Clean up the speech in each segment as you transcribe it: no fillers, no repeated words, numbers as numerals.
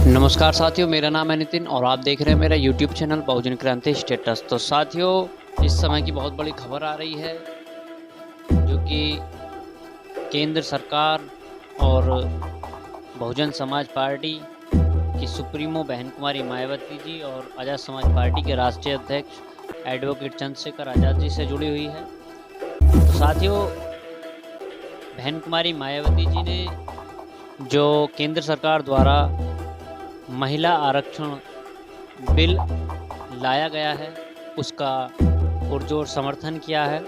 नमस्कार साथियों, मेरा नाम है नितिन और आप देख रहे हैं मेरा YouTube चैनल बहुजन क्रांति स्टेटस। तो साथियों, इस समय की बहुत बड़ी खबर आ रही है जो कि केंद्र सरकार और बहुजन समाज पार्टी की सुप्रीमो बहन कुमारी मायावती जी और आज़ाद समाज पार्टी के राष्ट्रीय अध्यक्ष एडवोकेट चंद्रशेखर आज़ाद जी से जुड़ी हुई है। तो साथियों, बहन कुमारी मायावती जी ने जो केंद्र सरकार द्वारा महिला आरक्षण बिल लाया गया है उसका पुरजोर समर्थन किया है।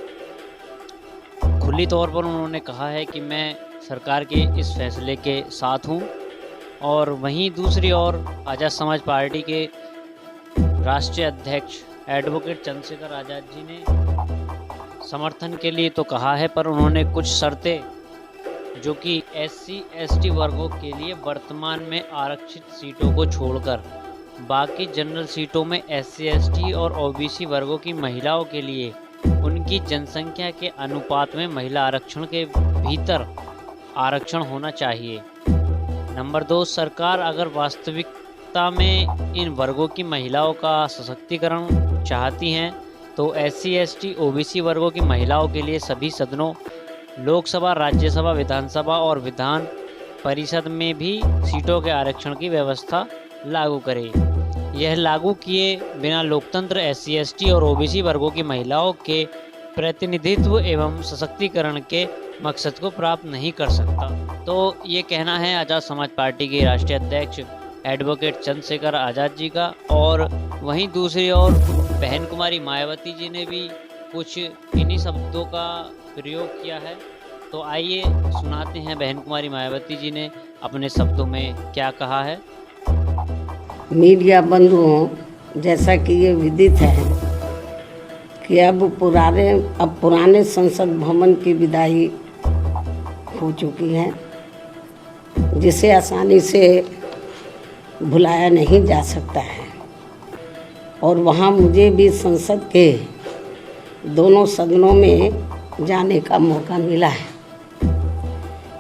खुली तौर पर उन्होंने कहा है कि मैं सरकार के इस फैसले के साथ हूं, और वहीं दूसरी ओर आज़ाद समाज पार्टी के राष्ट्रीय अध्यक्ष एडवोकेट चंद्रशेखर आज़ाद जी ने समर्थन के लिए तो कहा है, पर उन्होंने कुछ शर्तें जो कि SC/ST वर्गों के लिए वर्तमान में आरक्षित सीटों को छोड़कर बाकी जनरल सीटों में SC/ST और OBC वर्गों की महिलाओं के लिए उनकी जनसंख्या के अनुपात में महिला आरक्षण के भीतर आरक्षण होना चाहिए। नंबर 2, सरकार अगर वास्तविकता में इन वर्गों की महिलाओं का सशक्तिकरण चाहती हैं तो SC/ST OBC वर्गों की महिलाओं के लिए सभी सदनों, लोकसभा, राज्यसभा, विधानसभा और विधान परिषद में भी सीटों के आरक्षण की व्यवस्था लागू करे। यह लागू किए बिना लोकतंत्र SC/ST और OBC वर्गों की महिलाओं के प्रतिनिधित्व एवं सशक्तिकरण के मकसद को प्राप्त नहीं कर सकता। तो ये कहना है आज़ाद समाज पार्टी के राष्ट्रीय अध्यक्ष एडवोकेट चंद्रशेखर आज़ाद जी का। और वहीं दूसरी ओर बहन कुमारी मायावती जी ने भी कुछ इन्हीं शब्दों का प्रयोग किया है। तो आइए सुनाते हैं बहन कुमारी मायावती जी ने अपने शब्दों में क्या कहा है। मीडिया बंधुओं, जैसा कि ये विदित है कि अब पुराने संसद भवन की विदाई हो चुकी है, जिसे आसानी से भुलाया नहीं जा सकता है। और वहाँ मुझे भी संसद के दोनों सदनों में जाने का मौका मिला है।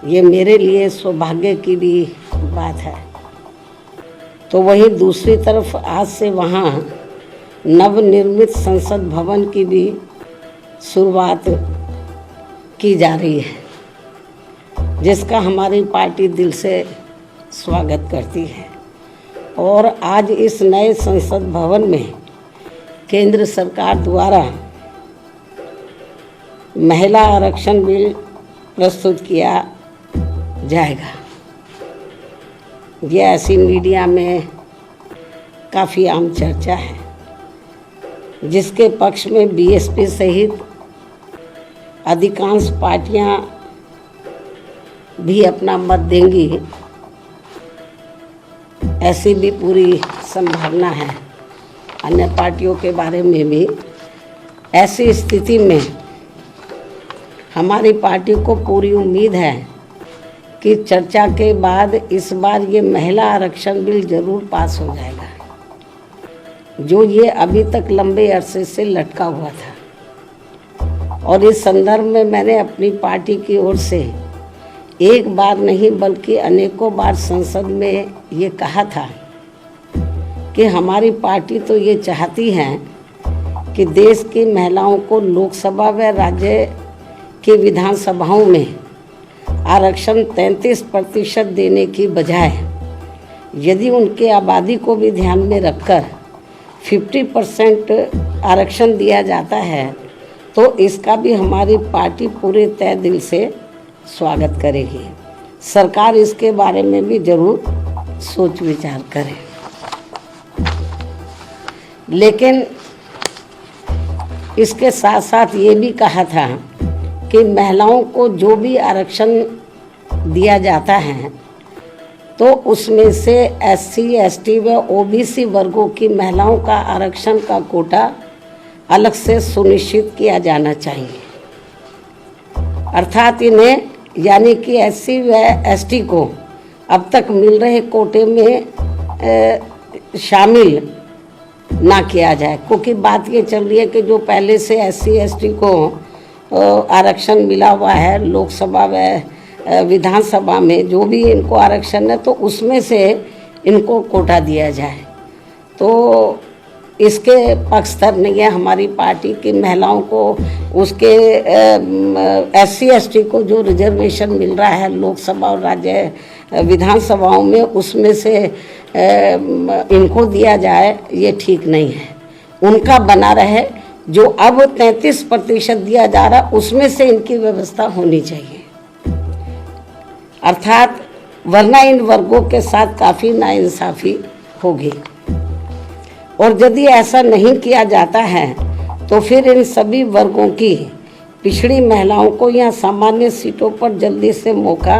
ये मेरे लिए सौभाग्य की भी बात है। तो वहीं दूसरी तरफ आज से वहाँ नवनिर्मित संसद भवन की भी शुरुआत की जा रही है, जिसका हमारी पार्टी दिल से स्वागत करती है। और आज इस नए संसद भवन में केंद्र सरकार द्वारा महिला आरक्षण बिल प्रस्तुत किया जाएगा। यह ऐसी मीडिया में काफ़ी आम चर्चा है, जिसके पक्ष में BSP सहित अधिकांश पार्टियां भी अपना मत देंगी, ऐसी भी पूरी संभावना है। अन्य पार्टियों के बारे में भी ऐसी स्थिति में हमारी पार्टी को पूरी उम्मीद है कि चर्चा के बाद इस बार ये महिला आरक्षण बिल जरूर पास हो जाएगा, जो ये अभी तक लंबे अरसे से लटका हुआ था। और इस संदर्भ में मैंने अपनी पार्टी की ओर से एक बार नहीं बल्कि अनेकों बार संसद में ये कहा था कि हमारी पार्टी तो ये चाहती है कि देश की महिलाओं को लोकसभा व राज्य की विधानसभाओं में आरक्षण 33% देने की बजाय यदि उनके आबादी को भी ध्यान में रखकर 50% आरक्षण दिया जाता है तो इसका भी हमारी पार्टी पूरे तय दिल से स्वागत करेगी। सरकार इसके बारे में भी जरूर सोच विचार करे। लेकिन इसके साथ साथ ये भी कहा था कि महिलाओं को जो भी आरक्षण दिया जाता है तो उसमें से SC/ST व OBC वर्गों की महिलाओं का आरक्षण का कोटा अलग से सुनिश्चित किया जाना चाहिए। अर्थात इन्हें यानी कि SC व ST को अब तक मिल रहे कोटे में शामिल ना किया जाए, क्योंकि बात ये चल रही है कि जो पहले से SC/ST को आरक्षण मिला हुआ है लोकसभा व विधानसभा में जो भी इनको आरक्षण है, तो उसमें से इनको कोटा दिया जाए। तो इसके पक्षधर नहीं है हमारी पार्टी की। महिलाओं को उसके SC ST को जो रिजर्वेशन मिल रहा है लोकसभा और राज्य विधानसभाओं में, उसमें से इनको दिया जाए, ये ठीक नहीं है। उनका बना रहे। जो अब 33% दिया जा रहा उसमें से इनकी व्यवस्था होनी चाहिए, अर्थात वरना इन वर्गों के साथ काफ़ी नाइंसाफ़ी होगी। और यदि ऐसा नहीं किया जाता है तो फिर इन सभी वर्गों की पिछड़ी महिलाओं को यहाँ सामान्य सीटों पर जल्दी से मौका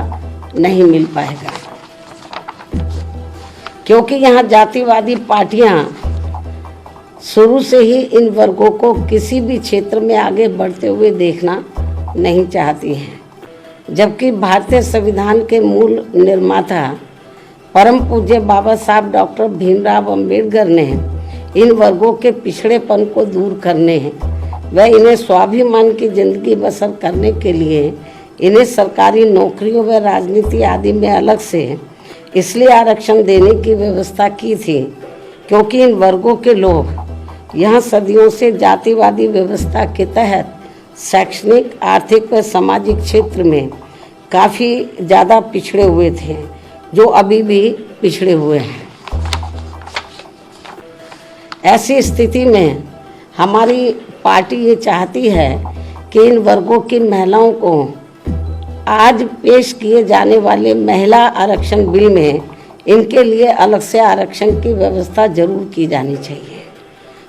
नहीं मिल पाएगा, क्योंकि यहाँ जातिवादी पार्टियाँ शुरू से ही इन वर्गों को किसी भी क्षेत्र में आगे बढ़ते हुए देखना नहीं चाहती हैं। जबकि भारतीय संविधान के मूल निर्माता परम पूज्य बाबा साहब डॉक्टर भीमराव अंबेडकर ने इन वर्गों के पिछड़ेपन को दूर करने व इन्हें स्वाभिमान की जिंदगी बसर करने के लिए इन्हें सरकारी नौकरियों व राजनीति आदि में अलग से इसलिए आरक्षण देने की व्यवस्था की थी, क्योंकि इन वर्गों के लोग यहाँ सदियों से जातिवादी व्यवस्था के तहत शैक्षणिक, आर्थिक व सामाजिक क्षेत्र में काफ़ी ज़्यादा पिछड़े हुए थे, जो अभी भी पिछड़े हुए हैं। ऐसी स्थिति में हमारी पार्टी ये चाहती है कि इन वर्गों की महिलाओं को आज पेश किए जाने वाले महिला आरक्षण बिल में इनके लिए अलग से आरक्षण की व्यवस्था जरूर की जानी चाहिए।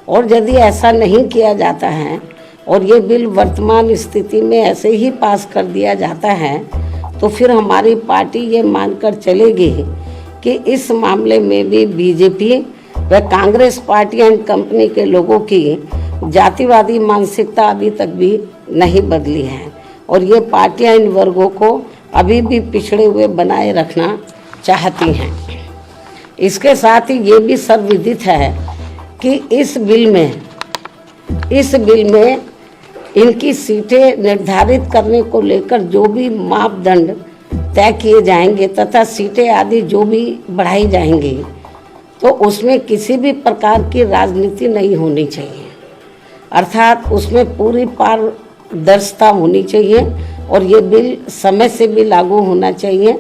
और यदि ऐसा नहीं किया जाता है और ये बिल वर्तमान स्थिति में ऐसे ही पास कर दिया जाता है, तो फिर हमारी पार्टी ये मानकर चलेगी कि इस मामले में भी बीजेपी व कांग्रेस पार्टी एंड कंपनी के लोगों की जातिवादी मानसिकता अभी तक भी नहीं बदली है और ये पार्टियां इन वर्गों को अभी भी पिछड़े हुए बनाए रखना चाहती हैं। इसके साथ ही ये भी सर्वविदित है कि इस बिल में इनकी सीटें निर्धारित करने को लेकर जो भी मापदंड तय किए जाएंगे तथा सीटें आदि जो भी बढ़ाई जाएंगी, तो उसमें किसी भी प्रकार की राजनीति नहीं होनी चाहिए, अर्थात उसमें पूरी पारदर्शिता होनी चाहिए और ये बिल समय से भी लागू होना चाहिए।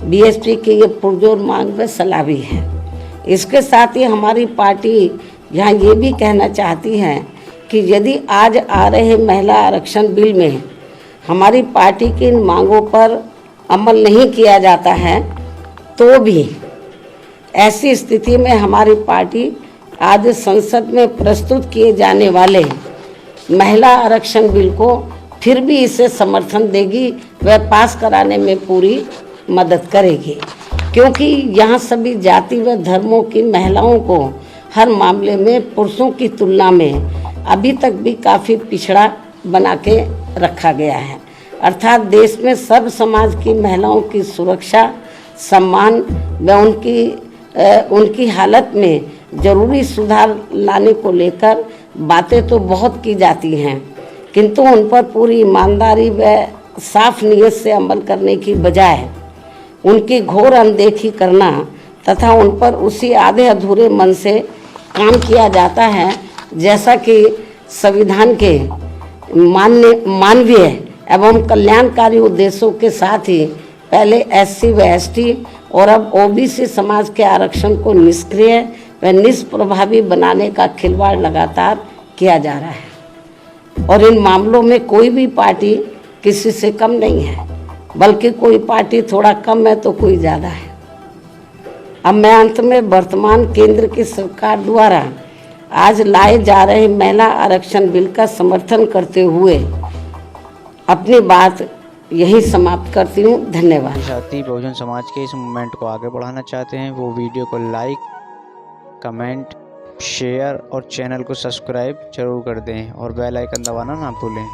BSP की ये पुरजोर मांग व सलाह भी है। इसके साथ ही हमारी पार्टी यहाँ ये भी कहना चाहती है कि यदि आज आ रहे महिला आरक्षण बिल में हमारी पार्टी की इन मांगों पर अमल नहीं किया जाता है, तो भी ऐसी स्थिति में हमारी पार्टी आज संसद में प्रस्तुत किए जाने वाले महिला आरक्षण बिल को फिर भी इसे समर्थन देगी व पास कराने में पूरी मदद करेगी, क्योंकि यहाँ सभी जाति व धर्मों की महिलाओं को हर मामले में पुरुषों की तुलना में अभी तक भी काफ़ी पिछड़ा बना के रखा गया है। अर्थात देश में सब समाज की महिलाओं की सुरक्षा, सम्मान व उनकी हालत में जरूरी सुधार लाने को लेकर बातें तो बहुत की जाती हैं, किंतु उन पर पूरी ईमानदारी व साफ नीयत से अमल करने की बजाय उनकी घोर अनदेखी करना तथा उन पर उसी आधे अधूरे मन से काम किया जाता है, जैसा कि संविधान के मानवीय एवं कल्याणकारी उद्देश्यों के साथ ही पहले SC व ST और अब OBC समाज के आरक्षण को निष्क्रिय व निष्प्रभावी बनाने का खिलवाड़ लगातार किया जा रहा है। और इन मामलों में कोई भी पार्टी किसी से कम नहीं है, बल्कि कोई पार्टी थोड़ा कम है तो कोई ज़्यादा है। अब मैं अंत में वर्तमान केंद्र की सरकार द्वारा आज लाए जा रहे महिला आरक्षण बिल का समर्थन करते हुए अपनी बात यही समाप्त करती हूँ। धन्यवाद। साथ ही बहुजन समाज के इस मूवमेंट को आगे बढ़ाना चाहते हैं वो वीडियो को लाइक, कमेंट, शेयर और चैनल को सब्सक्राइब जरूर कर दें और बेल आइकन दबाना ना भूलें।